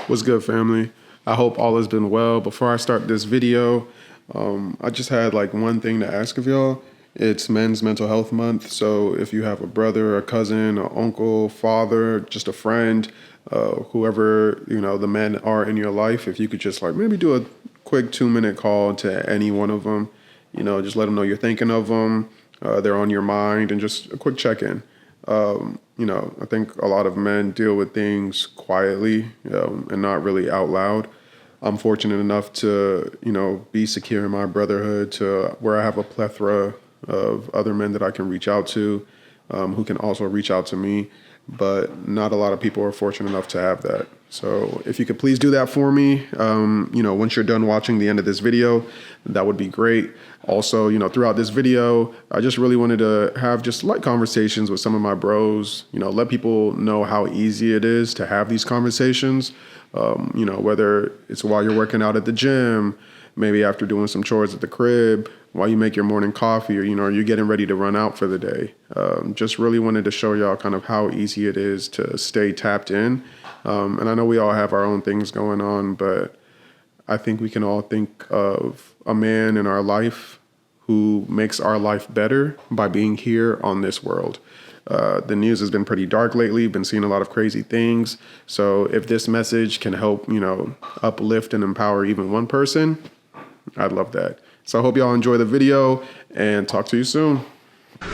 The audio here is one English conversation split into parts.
What's good, family? I hope all has been well. Before I start this video, I just had like one thing to ask of y'all. It's Men's Mental Health Month, so if you have a brother, a cousin, an uncle, father, just a friend, whoever the men are in your life, if you could just like maybe do a quick 2-minute call to any one of them, just let them know you're thinking of them, they're on your mind, and just a quick check-in. I think a lot of men deal with things quietly and not really out loud. I'm fortunate enough to, be secure in my brotherhood to where I have a plethora of other men that I can reach out to, who can also reach out to me. But not a lot of people are fortunate enough to have that. So if you could please do that for me, once you're done watching the end of this video, that would be great. Also, throughout this video, I just really wanted to have just light conversations with some of my bros, let people know how easy it is to have these conversations, whether it's while you're working out at the gym, maybe after doing some chores at the crib, while you make your morning coffee, or, you're getting ready to run out for the day. Just really wanted to show y'all kind of how easy it is to stay tapped in. And I know we all have our own things going on, but I think we can all think of a man in our life who makes our life better by being here on this world. The news has been pretty dark lately, been seeing a lot of crazy things. So if this message can help, uplift and empower even one person, I'd love that. So I hope y'all enjoy the video and talk to you soon. All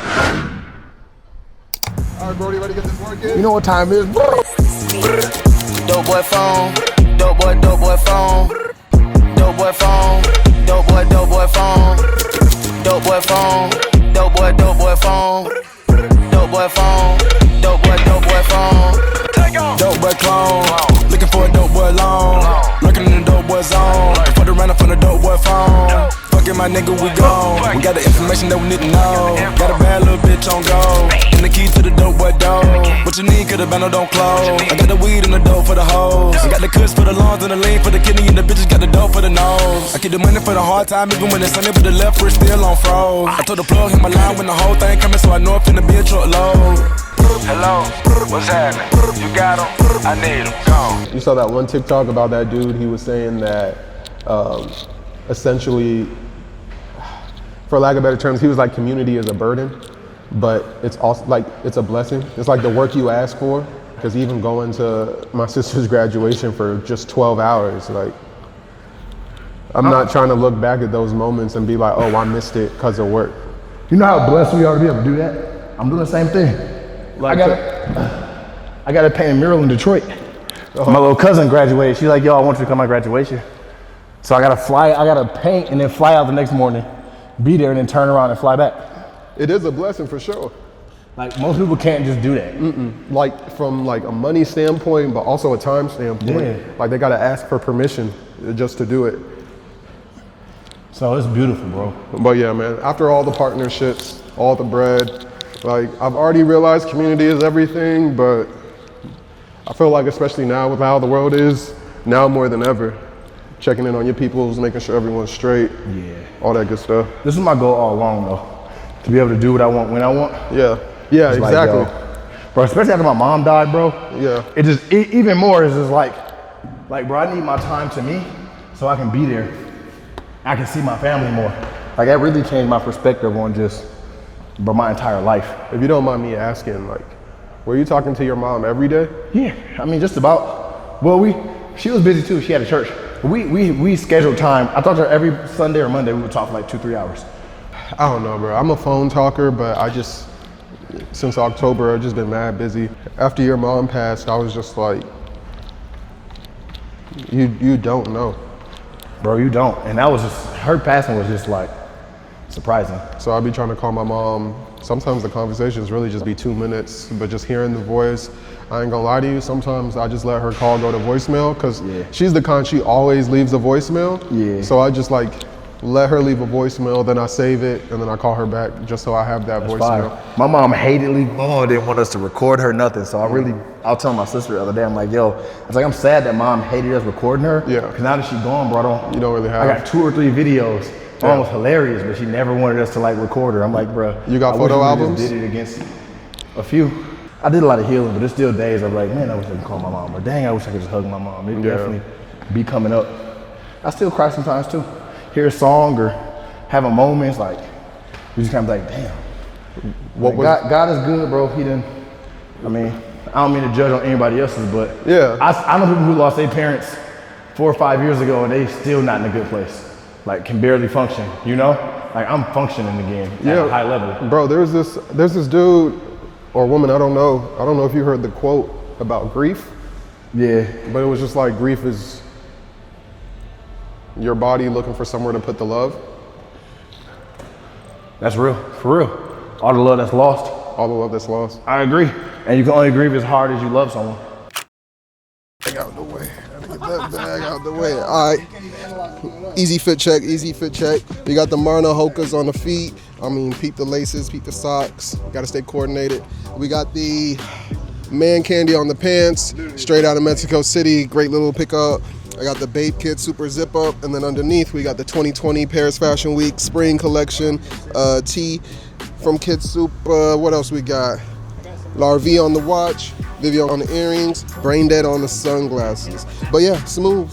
right, Brody, ready to get this work in? You know what time it is, bro. Dope boy phone, dope boy phone, dope boy phone, dope boy phone, dope boy phone, dope boy phone, dope boy phone, dope boy phone. Dope boy clone, looking for a dope boy loan, lurking in the dope boy zone, put around up on the dope boy phone. Fucking my nigga, we gone. We got the information that we need to know. Got a bad little bitch on go, and the key to the dope boy door. What you need, could've been, no, don't close. I got the weed and the dope for the hoes. I got the kush for the lungs and the lean for the kidney, and the bitches got the dope for the nose. I keep the money for the hard time, even when it's sunny, but the left wrist still on froze. I told the plug, hit my line when the whole thing coming, so I know it finna be a truckload. Hello, what's happening? You got him? I need him, gone. You saw that one TikTok about that dude. He was saying that essentially, for lack of better terms, he was like, community is a burden, but it's also like, it's a blessing. It's like the work you ask for. Because even going to my sister's graduation for just 12 hours, like, I'm not trying to look back at those moments and be like, oh, I missed it because of work. You know how blessed we are to be able to do that? I'm doing the same thing. Like I got to paint a mural in Detroit. My little cousin graduated. She's like, yo, I want you to come to my graduation. So I got to paint and then fly out the next morning, be there and then turn around and fly back. It is a blessing for sure. Like most people can't just do that. Like from like a money standpoint, but also a time standpoint. Yeah. Like they got to ask for permission just to do it. So it's beautiful, bro. But yeah, man, after all the partnerships, all the bread, like I've already realized community is everything, but I feel like especially now with how the world is, now more than ever, checking in on your peoples, making sure everyone's straight, all that good stuff. This is my goal all along though, to be able to do what I want when I want. Yeah, It's exactly. Like, bro, especially after my mom died, bro. Yeah. It just, even more is just like, bro, I need my time to me so I can be there. I can see my family more. Like that really changed my perspective on just, bro, my entire life. If you don't mind me asking, like, were you talking to your mom every day? Yeah, I mean, just about. Well, she was busy too. She had a church. We scheduled time. I talked to her every Sunday or Monday. We would talk for like 2-3 hours. I don't know, bro. I'm a phone talker, but since October, I've just been mad busy. After your mom passed, I was just like, you don't know. Bro, you don't. And that was just, her passing was just like surprising. So I'd be trying to call my mom. Sometimes the conversations really just be 2 minutes, but just hearing the voice, I ain't gonna lie to you, sometimes I just let her call go to voicemail, because she's the kind, she always leaves a voicemail. Yeah. So I just like let her leave a voicemail, then I save it, and then I call her back just so I have that voicemail. Fire. My mom hated leaving. My mom didn't want us to record her nothing, so I was telling my sister the other day, I'm like, yo, I was like, I'm sad that mom hated us recording her. Yeah. Because now that she's gone, bro, you don't really have. I got 2 or 3 videos. Mom was hilarious, but she never wanted us to like record her. I'm like, bro, you got photo albums? Just did it against a few. I did a lot of healing, but there's still days I'm like, man, I wish I could call my mom, or dang, I wish I could just hug my mom. It definitely be coming up. I still cry sometimes too. Hear a song or have a moment, it's like, you just kind of like, damn. God is good, bro. He didn't, I mean, I don't mean to judge on anybody else's, but yeah, I know people who lost their parents 4 or 5 years ago and they still not in a good place. Like can barely function, you know? Like I'm functioning again at a high level. Bro, there's this dude or woman, I don't know if you heard the quote about grief. Yeah. But it was just like grief is your body looking for somewhere to put the love. That's real, for real. All the love that's lost. All the love that's lost. I agree. And you can only grieve as hard as you love someone. Bag out the way. Get that bag out the way. All right. Easy fit check. We got the Marna Hokas on the feet. I mean, peep the laces, peep the socks. Got to stay coordinated. We got the Man Candy on the pants, straight out of Mexico City. Great little pickup. I got the Babe Kid Super Zip Up, and then underneath we got the 2020 Paris Fashion Week Spring Collection tee from Kid Soup. What else we got? Larvie on the watch, Vivio on the earrings, Brain Dead on the sunglasses. But yeah, smooth.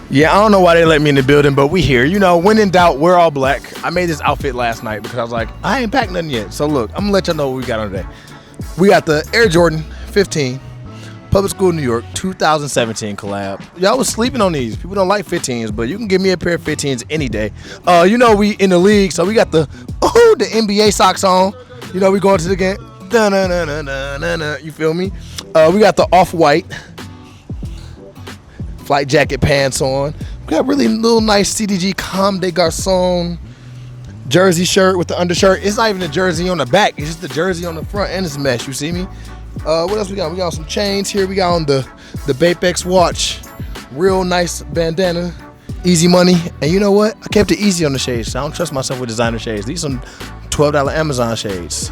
Yeah, I don't know why they let me in the building, but we here. You know, when in doubt, we're all black. I made this outfit last night because I was like, I ain't packed nothing yet. So look, I'm gonna let y'all know what we got on today. We got the Air Jordan 15, Public School New York 2017 collab. Y'all was sleeping on these. People don't like 15s, but you can give me a pair of 15s any day. You know we in the league, so we got the NBA socks on. You know we going to the game. You feel me? We got the off-white flight jacket pants on. We got really little nice CDG Comme des Garçons jersey shirt with the undershirt. It's not even the jersey on the back. It's just the jersey on the front and it's mesh. You see me? What else we got? We got some chains here. We got on the Bapex watch. Real nice bandana. Easy money. And you know what? I kept it easy on the shades. I don't trust myself with designer shades. These some $12 Amazon shades.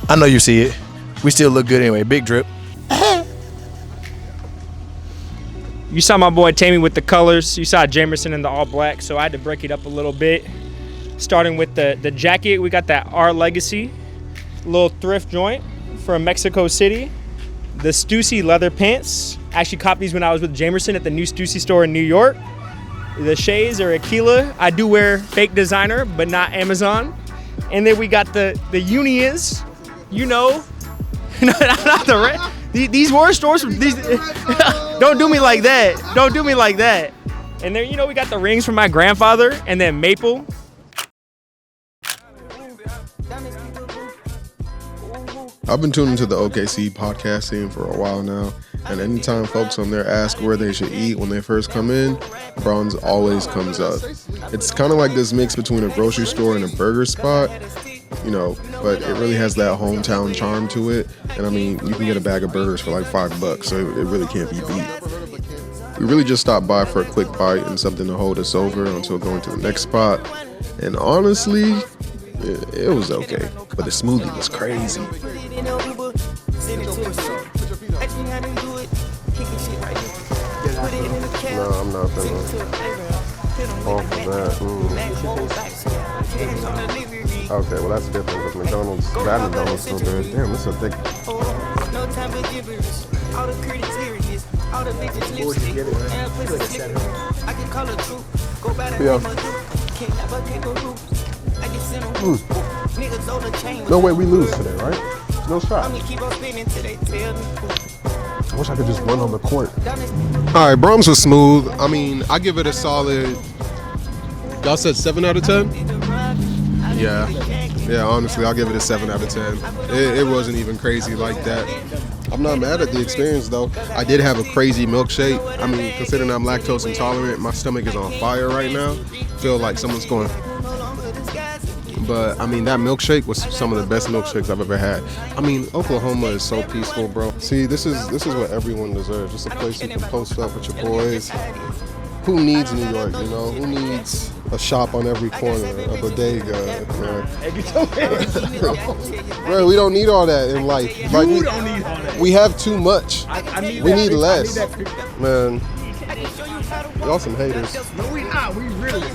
I know you see it. We still look good anyway. Big drip. You saw my boy Tammy with the colors. You saw Jamerson in the all black, so I had to break it up a little bit. Starting with the jacket, we got that Our Legacy little thrift joint from Mexico City. The Stussy leather pants. Actually copped these when I was with Jamerson at the new Stussy store in New York. The shades are Aquila. I do wear fake designer, but not Amazon. And then we got the Unions, you know, not the red. These were stores from these. Don't do me like that. Don't do me like that. And then, you know, we got the rings from my grandfather and then Maple. I've been tuning to the OKC podcast scene for a while now, and anytime folks on there ask where they should eat when they first come in, Bronze always comes up. It's kind of like this mix between a grocery store and a burger spot, you know, but it really has that hometown charm to it. And I mean, you can get a bag of burgers for like $5, so it really can't be beat. We really just stopped by for a quick bite and something to hold us over until going to the next spot. And honestly, it was okay, but the smoothie was crazy. No, I'm not gonna fall for that. Okay, well that's different because McDonald's, that McDonald's still good. Damn, this is a thick. No way we lose today, right? No shot. I wish I could just run on the court. All right, Brahms was smooth. I mean, I give it a solid, y'all said 7 out of 10? Yeah, honestly, I'll give it a 7 out of 10. It wasn't even crazy like that. I'm not mad at the experience, though. I did have a crazy milkshake. I mean, considering I'm lactose intolerant, my stomach is on fire right now. Feel like someone's going. But, I mean, that milkshake was some of the best milkshakes I've ever had. I mean, Oklahoma is so peaceful, bro. See, this is what everyone deserves. Just a place you can post up with your boys. Who needs New York, you know? Who needs a shop on every corner, a bodega? Bro, we don't need all that in life. Like, we don't need all that. We have too much. We need less. Man, y'all some haters. No, we not. We really.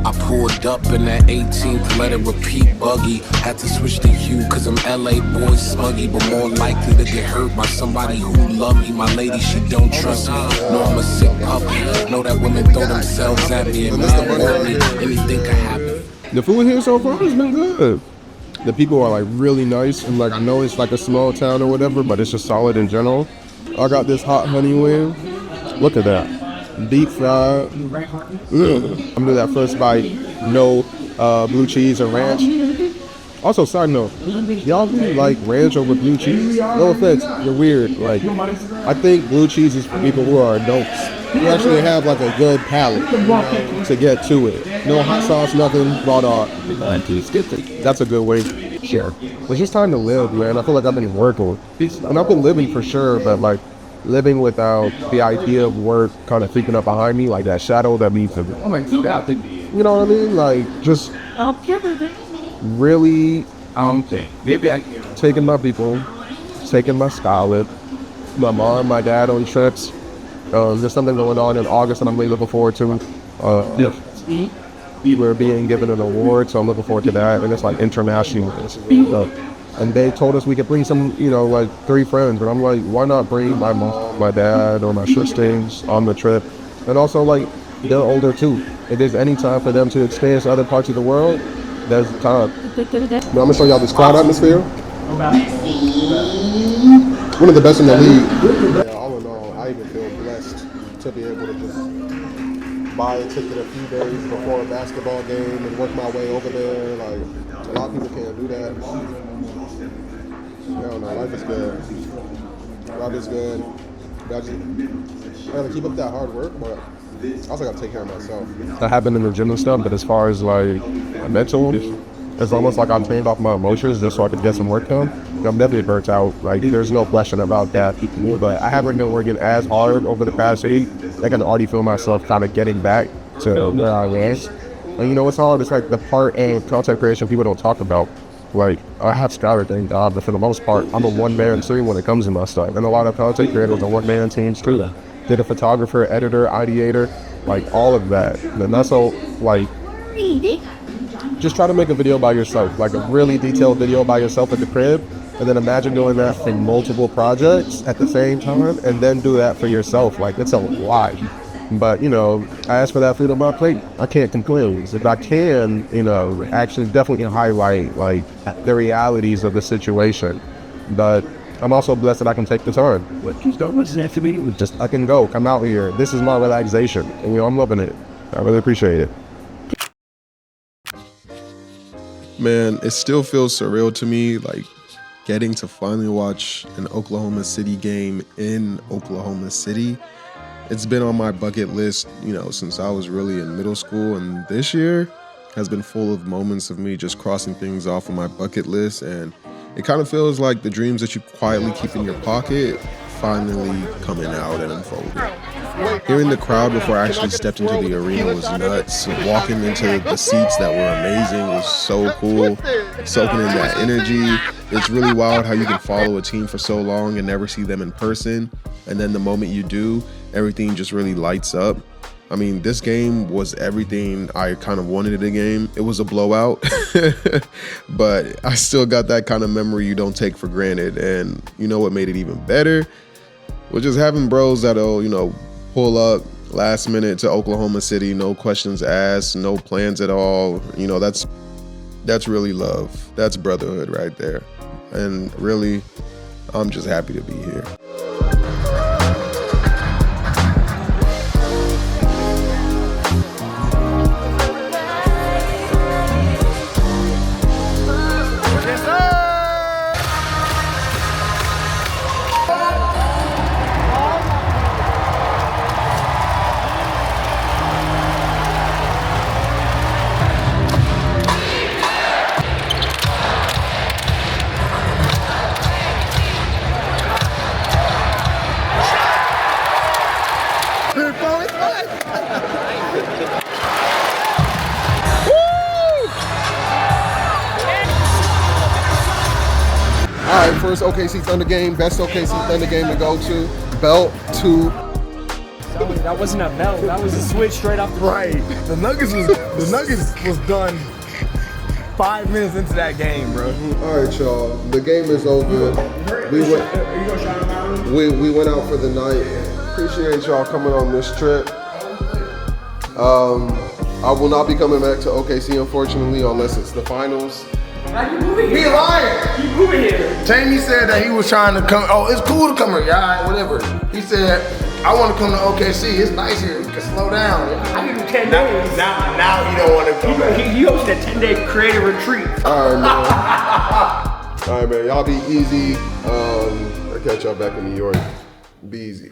I poured Speed up in that 18th, let it repeat buggy. Had to switch to you, cause I'm LA boy smuggy. But more likely to get hurt by somebody who love me. My lady, she don't trust me. Know I'm a sick puppy. Know that women throw themselves at me and man, me. Anything could happen. The food here so far has been good. The people are like really nice, and like I know it's like a small town or whatever, but it's just solid in general. I got this hot honey wing. Look at that, deep fried. I'm gonna do that first bite. No blue cheese or ranch. Also, side note, y'all really like ranch over blue cheese? No offense, you're weird. Like, I think blue cheese is for people who are adults. You actually have like a good palate to get to it. No hot sauce, nothing, raw dog. That's a good way. Sure. It's just time to live, man. I feel like I've been working. And I've been living for sure, but like living without the idea of work kind of creeping up behind me, like that shadow that leads to me. You know what I mean? Like, just really taking my people, taking my Scarlett, my mom, my dad on trips. There's something going on in August that I'm really looking forward to. We're being given an award, so I'm looking forward to that. And it's like international. And they told us we could bring some, like 3 friends. But I'm like, why not bring my mom, my dad, or my sisters on the trip? And also, like, they're older too. If there's any time for them to experience other parts of the world, there's time. Now, I'm gonna show y'all this crowd atmosphere. One of the best in the league. Yeah, all in all, I even feel blessed to be able to just buy a ticket a few days before a basketball game and work my way over there. Like, a lot of people can't do that. I don't know, life is good. Life is good. I gotta keep up that hard work, but I also gotta take care of myself. I have been in the gym and stuff, but as far as like mental, it's almost like I'm paying off my emotions just so I can get some work done. I'm definitely burnt out. Like, there's no question about that. But I haven't been working as hard over the past 8. I can already feel myself kind of getting back to where I was. And it's hard. It's like the part of content creation people don't talk about. Like, I have Skylar, thank God, but for the most part, I'm a one-man team when it comes to my stuff. And a lot of content creators are one-man teams too. Did a photographer, editor, ideator, like all of that. And that's all, like, just try to make a video by yourself, like a really detailed video by yourself at the crib. And then imagine doing that for multiple projects at the same time, and then do that for yourself. Like, it's a lot. But, I asked for that food on my plate. I can't complain. If I can, actually definitely highlight, like, the realities of the situation. But I'm also blessed that I can take the time. I can go, come out here. This is my relaxation. And, I'm loving it. I really appreciate it. Man, it still feels surreal to me, like, getting to finally watch an Oklahoma City game in Oklahoma City. It's been on my bucket list, since I was really in middle school, and this year has been full of moments of me just crossing things off on my bucket list, and it kind of feels like the dreams that you quietly keep in your pocket finally coming out and unfolding. Hearing the crowd before I actually stepped into the arena was nuts. Walking into the seats that were amazing was so cool. Soaking in that energy. It's really wild how you can follow a team for so long and never see them in person. And then the moment you do, everything just really lights up. I mean, this game was everything I kind of wanted in a game. It was a blowout, but I still got that kind of memory you don't take for granted. And you know what made it even better? Was just having bros that'll, pull up last minute to Oklahoma City, no questions asked, no plans at all. That's really love. That's brotherhood right there. And really, I'm just happy to be here. All right, first OKC Thunder game, best OKC Thunder game to go to. Belt to That wasn't a belt. That was a switch straight off the Right. The Nuggets was done 5 minutes into that game, bro. All right, y'all. The game is over. We went out for the night. Appreciate y'all coming on this trip. I will not be coming back to OKC, unfortunately, unless it's the finals. Now you moving here. He lying. You moving here. Jamie said that he was trying to come. Oh, it's cool to come here. Yeah, whatever. He said, I want to come to OKC. It's nice here. You can slow down. I give you 10 days. Now he don't want to come back. He hosted a 10-day creative retreat. All right, man. All right, man. Y'all be easy. I'll catch y'all back in New York. Be easy.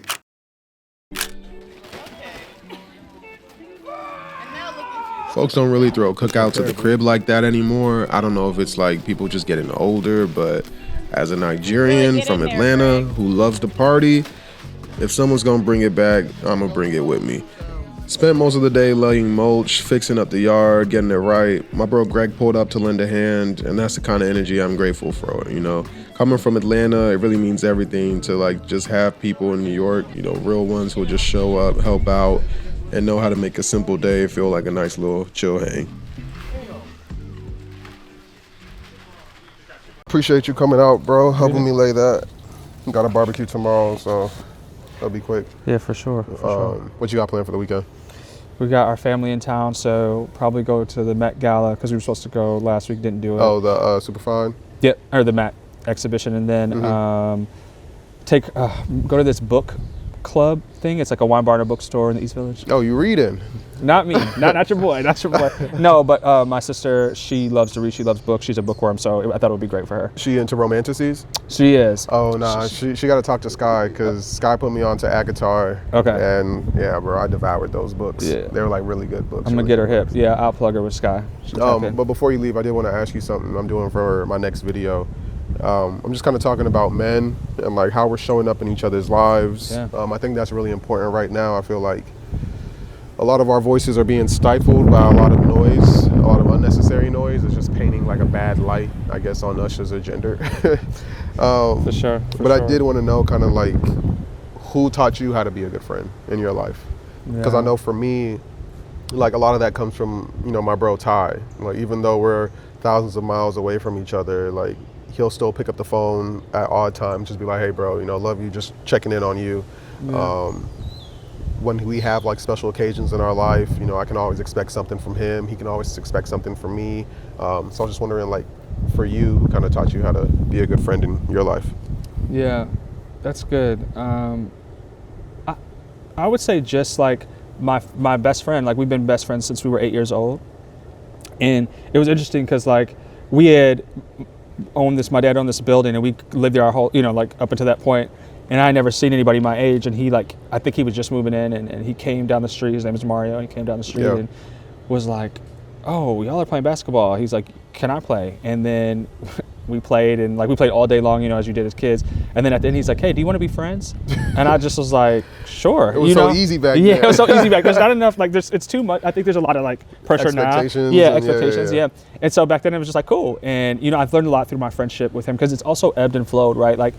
Folks don't really throw cookouts at the crib like that anymore. I don't know if it's like people just getting older, but as a Nigerian from Atlanta who loves to party, if someone's gonna bring it back, I'm gonna bring it with me. Spent most of the day laying mulch, fixing up the yard, getting it right. My bro Greg pulled up to lend a hand, and that's the kind of energy I'm grateful for, you know. Coming from Atlanta, it really means everything to like just have people in New York, you know, real ones who will just show up, help out, and know how to make a simple day feel like a nice little chill hang. Appreciate you coming out, bro. Helping me lay that. Got a barbecue tomorrow, so that'll be quick. Yeah, for sure. What you got planned for the weekend? We got our family in town, so probably go to the Met Gala because we were supposed to go last week, didn't do it. Oh, the Superfine? Yeah, or the Met exhibition, and then go to this book club thing. It's like a wine bar and a bookstore in the East Village. Oh, you reading? Not me, not your boy, not your boy. No, but my sister, she loves to read. She loves books. She's a bookworm, so I thought it would be great for her. She into romanticises? She is. Oh, nah, she got to talk to Sky because Sky put me on to Akatar. Okay. And yeah, bro, I devoured those books. Yeah. They were like really good books. I'm gonna really get her good hip. books. Yeah, I'll plug her with Sky. But before you leave, I did want to ask you something I'm doing for my next video. I'm just kind of talking about men and like how we're showing up in each other's lives. Yeah. I think that's really important right now. I feel like a lot of our voices are being stifled by a lot of noise, a lot of unnecessary noise. It's just painting like a bad light, I guess, on us as a gender. For sure. I did want to know kind of like who taught you how to be a good friend in your life? Because I know for me, like a lot of that comes from, you know, my bro Ty. Like even though we're thousands of miles away from each other, like he'll still pick up the phone at odd times, just be like, hey bro, you know, love you, just checking in on you. Yeah. When we have like special occasions in our life, you know, I can always expect something from him. He can always expect something from me. So I was just wondering, like, for you, who kind of taught you how to be a good friend in your life? Yeah, that's good. I would say just like my best friend, like we've been best friends since we were 8 years old. And it was interesting because like we had my dad owned this building and we lived there our whole, you know, like up until that point. And I had never seen anybody my age, and he like, I think he was just moving in, and he came down the street, his name is Mario, and he came down the street and was like, oh, y'all are playing basketball. He's like, can I play? And then we played, and like we played all day long, you know, as you did as kids. And then at the end, he's like, hey, do you want to be friends? And I just was like, sure. It was so easy back then. Yeah, it was so easy back then. There's not enough, like it's too much. I think there's a lot of like pressure now. Expectations. Yeah, expectations, yeah. And so back then it was just like, cool. And, you know, I've learned a lot through my friendship with him because it's also ebbed and flowed, right? Like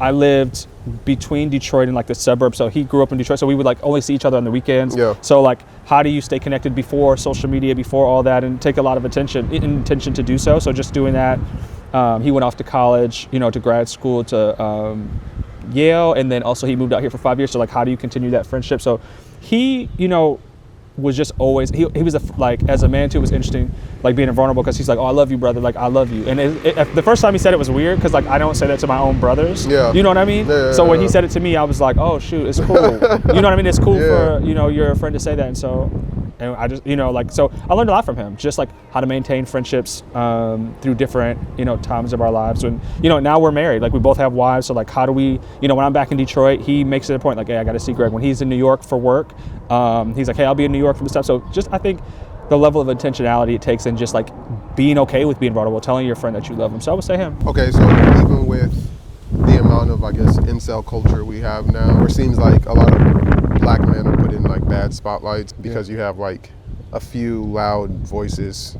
I lived between Detroit and like the suburbs, so he grew up in Detroit, so we would like only see each other on the weekends. Yeah. So like, how do you stay connected before social media, before all that, and take a lot of intention to do so? So just doing that. He went off to college, you know, to grad school to Yale, and then also he moved out here for 5 years. So like, how do you continue that friendship? So he, you know, was just always, he was like, as a man too, it was interesting, like being vulnerable, because he's like, oh, I love you, brother, like I love you. And the first time he said it was weird, because like I don't say that to my own brothers. Yeah. You know what I mean? Yeah, so when he said it to me, I was like, oh shoot, it's cool. You know what I mean? It's cool for, you know, your friend to say that. And I just, you know, like, so I learned a lot from him, just like how to maintain friendships through different, you know, times of our lives. When, you know, now we're married, like we both have wives. So like, how do we, you know, when I'm back in Detroit, he makes it a point, like, hey, I got to see Greg. When he's in New York for work, he's like, hey, I'll be in New York for this stuff. So just, I think the level of intentionality it takes in just like being okay with being vulnerable, telling your friend that you love him. So I would say him. Okay, so even with the amount of, I guess, incel culture we have now, where it seems like a lot of black men are put in like bad spotlights because you have like a few loud voices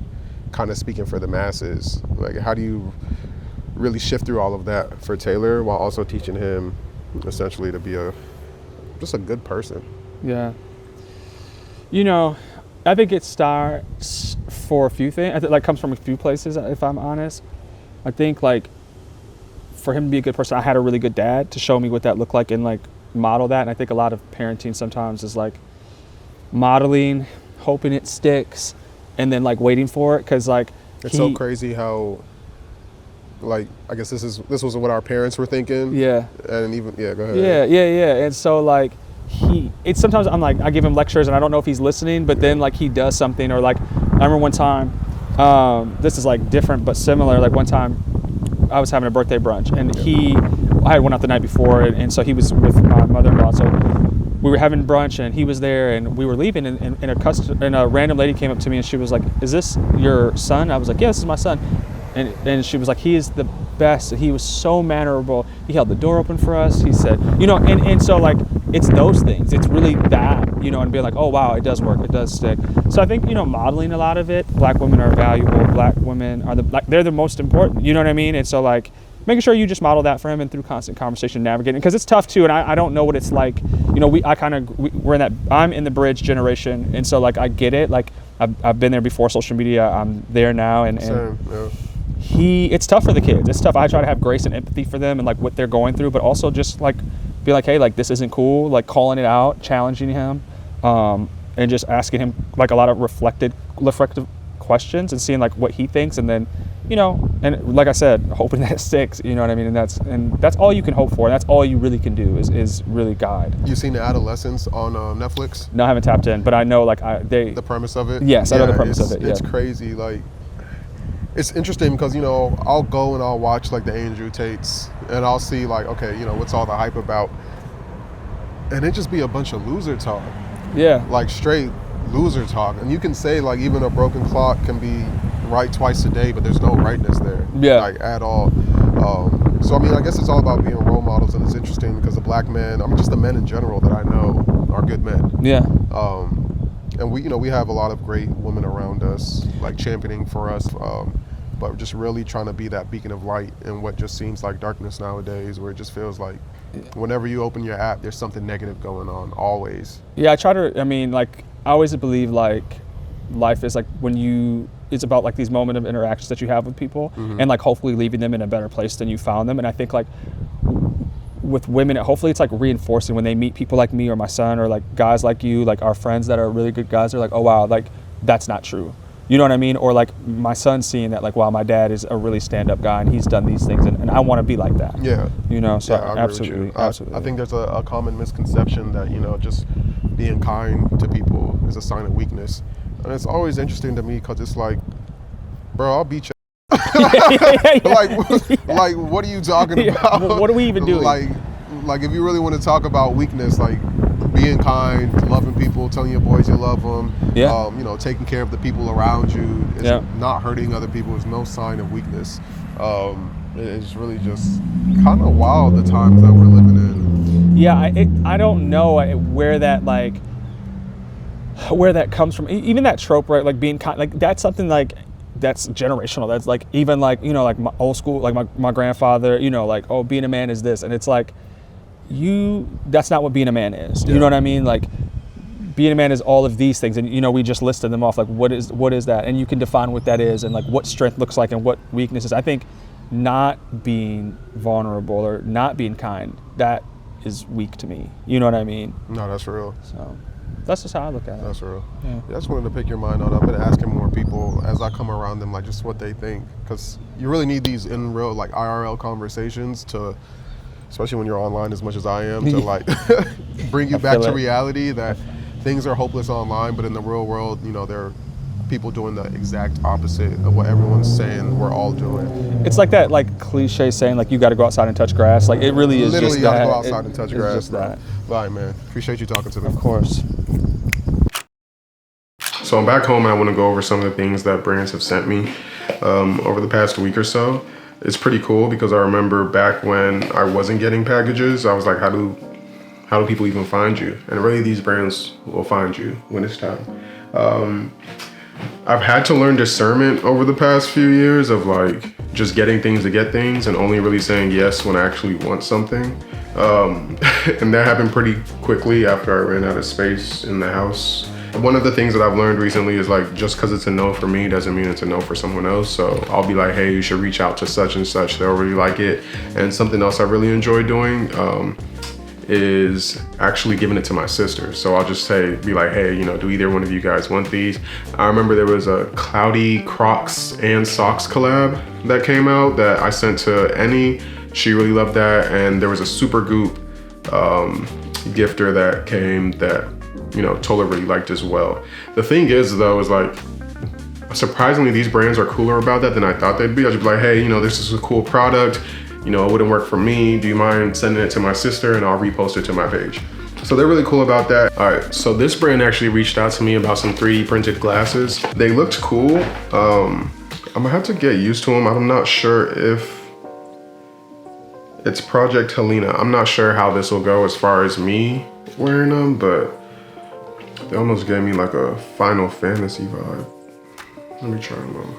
kind of speaking for the masses. Like, how do you really shift through all of that for Taylor while also teaching him essentially to be a just a good person. Yeah. You know, I think it starts for a few things. I think like comes from a few places, if I'm honest. I think like for him to be a good person, I had a really good dad to show me what that looked like and like model that. And I think a lot of parenting sometimes is like modeling, hoping it sticks, and then like waiting for it. Cause like It's so crazy how, like, I guess this was what our parents were thinking. Yeah. And even, yeah, go ahead. Yeah. And so like it's sometimes I'm like, I give him lectures and I don't know if he's listening, but then like he does something, or like, I remember one time, this is like different but similar. Like one time I was having a birthday brunch and I had went out the night before, and so he was with my mother-in-law. So we were having brunch and he was there and we were leaving, and a random lady came up to me and she was like, "Is this your son?" I was like, "Yeah, this is my son." And she was like, "He is the best." He was so mannerable. He held the door open for us. He said, you know, and so like, it's those things. It's really that, you know, and being like, oh wow, it does work. It does stick. So I think, you know, modeling a lot of it. Black women are valuable. Black women are they're the most important. You know what I mean? And so like, making sure you just model that for him, and through constant conversation, navigating, because it's tough too. And I don't know what it's like. You know, we're in that. I'm in the bridge generation, and so like I get it. Like I've been there before social media. I'm there now, and Same, yeah. It's tough for the kids. It's tough. I try to have grace and empathy for them and like what they're going through, but also just like be like, hey, like this isn't cool, like calling it out, challenging him, and just asking him like a lot of reflective questions and seeing like what he thinks, and then, you know, and like I said, hoping that it sticks, you know what I mean? And that's all you can hope for. And that's all you really can do is really guide. You seen The Adolescents on Netflix? No, I haven't tapped in, but I know like the premise of it? Yes, I know the premise of it. It's crazy. Like, it's interesting because, you know, I'll go and I'll watch like the Andrew Tates and I'll see like, okay, you know, what's all the hype about? And it just be a bunch of loser talk. Yeah. Like straight loser talk. And you can say like even a broken clock can be right twice a day, but there's no rightness there. Yeah. Like at all. So I mean, I guess it's all about being role models, and it's interesting because the black men, I mean just the men in general that I know are good men. Yeah. And we, you know, we have a lot of great women around us, like championing for us, but just really trying to be that beacon of light in what just seems like darkness nowadays, where it just feels like whenever you open your app, there's something negative going on, always. Yeah, I always believe like life is like it's about like these moment of interactions that you have with people, and like hopefully leaving them in a better place than you found them. And I think like with women, hopefully it's like reinforcing when they meet people like me or my son or like guys like you, like our friends that are really good guys. They're like, oh wow, like that's not true. You know what I mean? Or like my son seeing that like, wow, my dad is a really stand-up guy and he's done these things, and I want to be like that. Yeah. You know, so yeah, absolutely. I think there's a common misconception that, you know, just being kind to people is a sign of weakness. And it's always interesting to me because it's like, bro, I'll beat you. Like, what are you talking about? What are we even doing? Like, if you really want to talk about weakness, like being kind, loving people, telling your boys you love them, you know, taking care of the people around you, not hurting other people is no sign of weakness. It's really just kind of wild the times that we're living in. Yeah, I don't know where that comes from. Even that trope, right? Like being kind, like that's something like that's generational. That's like even like, you know, like my old school, like my grandfather, you know, like, oh, being a man is this, and it's like that's not what being a man is. You know what I mean? Like being a man is all of these things, and you know, we just listed them off. Like what is that, and you can define what that is, and like what strength looks like and what weakness is. I think not being vulnerable or not being kind, that is weak to me. You know what I mean? No, that's real. So that's just how I look at it. That's real. Yeah. I just wanted to pick your mind on it. I've been asking more people as I come around them, like just what they think, because you really need these in real, like IRL conversations to, especially when you're online as much as I am, to like bring you back to reality that things are hopeless online, but in the real world, you know, there are people doing the exact opposite of what everyone's saying we're all doing. It's like that like cliche saying like you got to go outside and touch grass. Like it really is literally just gotta that. go outside and touch grass. Just that. All right, man. Appreciate you talking to me. Of course. So I'm back home and I want to go over some of the things that brands have sent me over the past week or so. It's pretty cool because I remember back when I wasn't getting packages, I was like, how do people even find you? And really these brands will find you when it's time. I've had to learn discernment over the past few years of like just getting things to get things and only really saying yes when I actually want something. And that happened pretty quickly after I ran out of space in the house. One of the things that I've learned recently is like, just because it's a no for me doesn't mean it's a no for someone else. So I'll be like, hey, you should reach out to such and such. They'll really like it. And something else I really enjoy doing is actually giving it to my sister. So I'll just be like, hey, you know, do either one of you guys want these? I remember there was a cloudy Crocs and socks collab that came out that I sent to Annie. She really loved that. And there was a Super Goop gifter that came that, you know, Tola really liked as well. The thing is though, is like, surprisingly, these brands are cooler about that than I thought they'd be. I'll just be like, hey, you know, this is a cool product. You know, it wouldn't work for me. Do you mind sending it to my sister and I'll repost it to my page? So they're really cool about that. All right, so this brand actually reached out to me about some 3D printed glasses. They looked cool. I'm gonna have to get used to them. I'm not sure if it's Project Helena. I'm not sure how this will go as far as me wearing them, but they almost gave me like a Final Fantasy vibe. Let me try them on.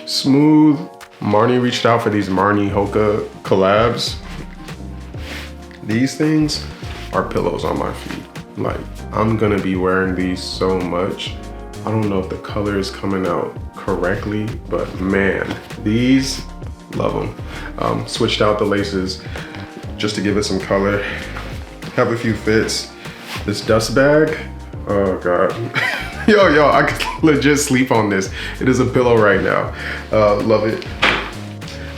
Smooth. Marnie reached out for these Marnie Hoka collabs. These things are pillows on my feet. Like, I'm gonna be wearing these so much. I don't know if the color is coming out correctly, but man, these, love them. Switched out the laces just to give it some color. Have a few fits. This dust bag, oh God. Yo, I could legit sleep on this. It is a pillow right now. Love it.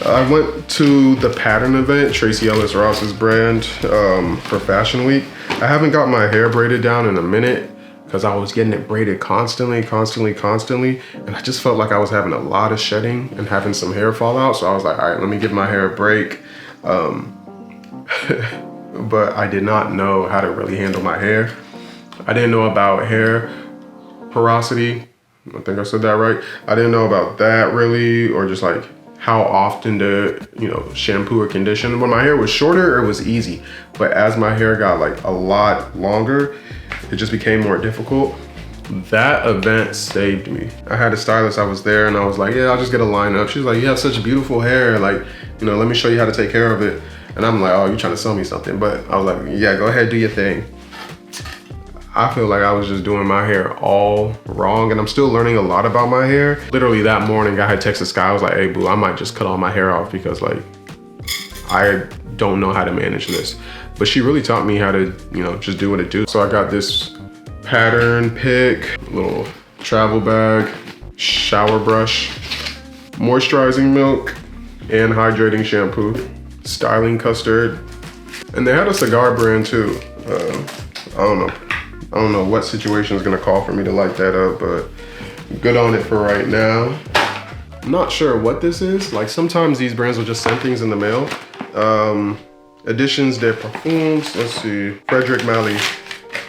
I went to the Pattern event, Tracy Ellis Ross's brand, for Fashion Week. I haven't got my hair braided down in a minute because I was getting it braided constantly. And I just felt like I was having a lot of shedding and having some hair fall out. So I was like, all right, let me give my hair a break. But I did not know how to really handle my hair. I didn't know about hair porosity. I think I said that right. I didn't know about that really, or just like how often to, you know, shampoo or condition. When my hair was shorter, it was easy. But as my hair got like a lot longer, it just became more difficult. That event saved me. I had a stylist, I was there and I was like, yeah, I'll just get a lineup. She was like, you have such beautiful hair. Like, you know, let me show you how to take care of it. And I'm like, oh, you're trying to sell me something. But I was like, yeah, go ahead, do your thing. I feel like I was just doing my hair all wrong, and I'm still learning a lot about my hair. Literally that morning, I had texted Sky, I was like, hey boo, I might just cut all my hair off because like, I don't know how to manage this. But she really taught me how to, you know, just do what it do. So I got this Pattern pick, little travel bag, shower brush, moisturizing milk, and hydrating shampoo, styling custard. And they had a cigar brand too. I don't know what situation is gonna call for me to light that up, but good on it for right now. I'm not sure what this is. Like sometimes these brands will just send things in the mail. Editions de Parfums, let's see. Frederic Malle,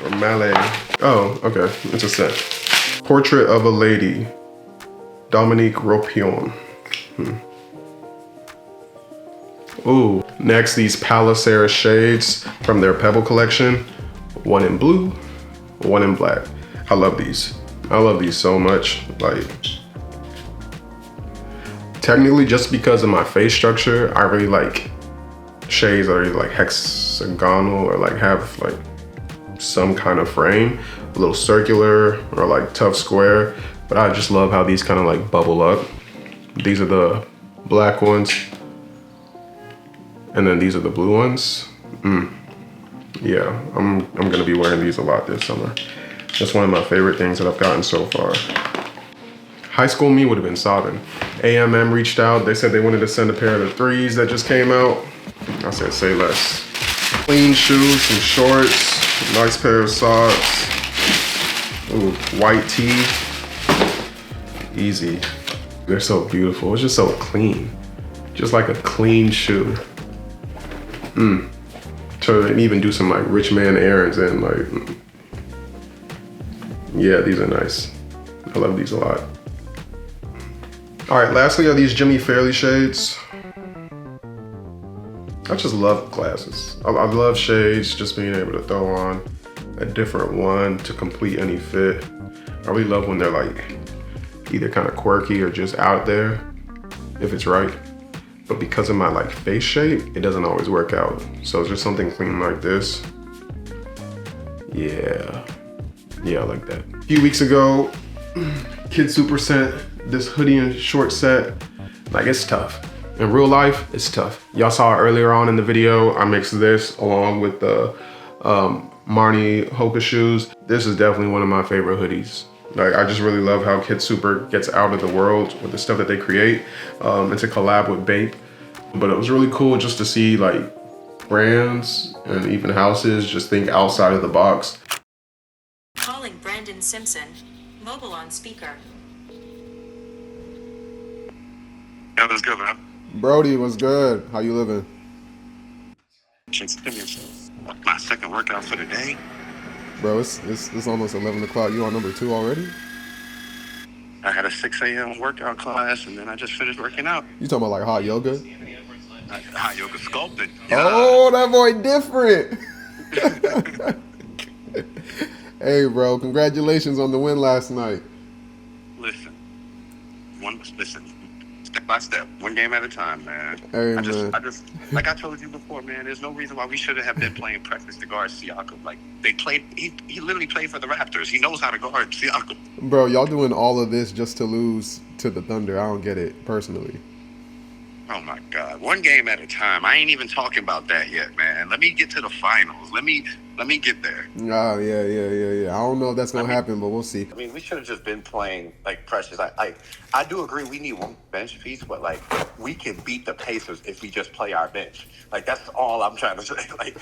or Malle. Oh, okay, it's a set. Portrait of a Lady, Dominique Ropion. Ooh, next these Palacera shades from their Pebble collection. One in blue, one in black. I love these. I love these so much. Like, technically just because of my face structure, I really like shades that are either like hexagonal or like have like some kind of frame, a little circular or like tough square. But I just love how these kind of like bubble up. These are the black ones. And then these are the blue ones. Yeah, I'm gonna be wearing these a lot this summer. That's one of my favorite things that I've gotten so far. High school me would have been sobbing. AMM reached out. They said they wanted to send a pair of the 3s that just came out. I said, say less. Clean shoes, some shorts, nice pair of socks. Ooh, white tee. Easy. They're so beautiful. It's just so clean. Just like a clean shoe. To even do some like rich man errands and like, yeah, these are nice. I love these a lot. All right, lastly are these Jimmy Fairley shades. I just love glasses. I love shades, just being able to throw on a different one to complete any fit. I really love when they're like either kind of quirky or just out there, if it's right. But because of my like face shape, it doesn't always work out. So it's just something clean like this. Yeah, I like that. A few weeks ago, Kid Super sent this hoodie and short set. Like, it's tough. In real life, it's tough. Y'all saw earlier on in the video, I mixed this along with the Marnie Hoka shoes. This is definitely one of my favorite hoodies. Like, I just really love how Kid Super gets out of the world with the stuff that they create. It's a collab with Bape. But it was really cool just to see like brands and even houses just think outside of the box. Calling Brandon Simpson. Mobile on speaker. Yeah, that's good, man. Brody, what's good? How you living? My second workout for the day. Bro, it's almost 11 o'clock. You on number 2 already? I had a 6 a.m. workout class, and then I just finished working out. You talking about like hot yoga? Hot yoga sculpting. Oh, that boy different. Hey, bro, congratulations on the win last night. Listen, step by step, one game at a time, man. Hey, I man. just, like I told you before, man. There's no reason why we shouldn't have been playing practice to guard Siakam. Like they played, he literally played for the Raptors. He knows how to guard Siakam. Bro, y'all doing all of this just to lose to the Thunder. I don't get it, personally. Oh my God, one game at a time. I ain't even talking about that yet, man. Let me get to the finals. Let me get there. Oh, yeah. I don't know if that's gonna happen, but we'll see. I mean, we should have just been playing like Precious. I do agree we need one bench piece, but like we can beat the Pacers if we just play our bench. Like that's all I'm trying to say. Like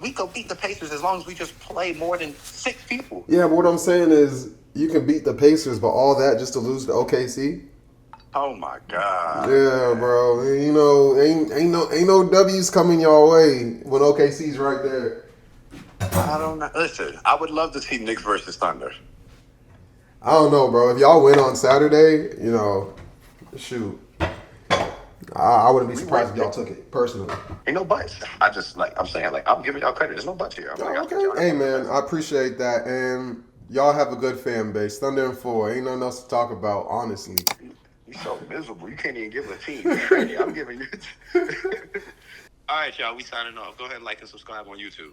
we can beat the Pacers as long as we just play more than 6 people. Yeah, but what I'm saying is you can beat the Pacers, but all that just to lose to OKC? Oh my God. Yeah, bro. You know, ain't no W's coming your way when OKC's right there. I don't know. Listen, I would love to see Knicks versus Thunder. I don't know, bro. If y'all win on Saturday, you know, shoot. I wouldn't be surprised if y'all took it, personally. Ain't no buts. I'm saying, I'm giving y'all credit. There's no buts here. Okay. Hey, man, I appreciate that. And y'all have a good fan base. Thunder and 4. Ain't nothing else to talk about, honestly. You're so miserable. You can't even give a team credit. I'm giving you. All right, y'all. We signing off. Go ahead and like and subscribe on YouTube.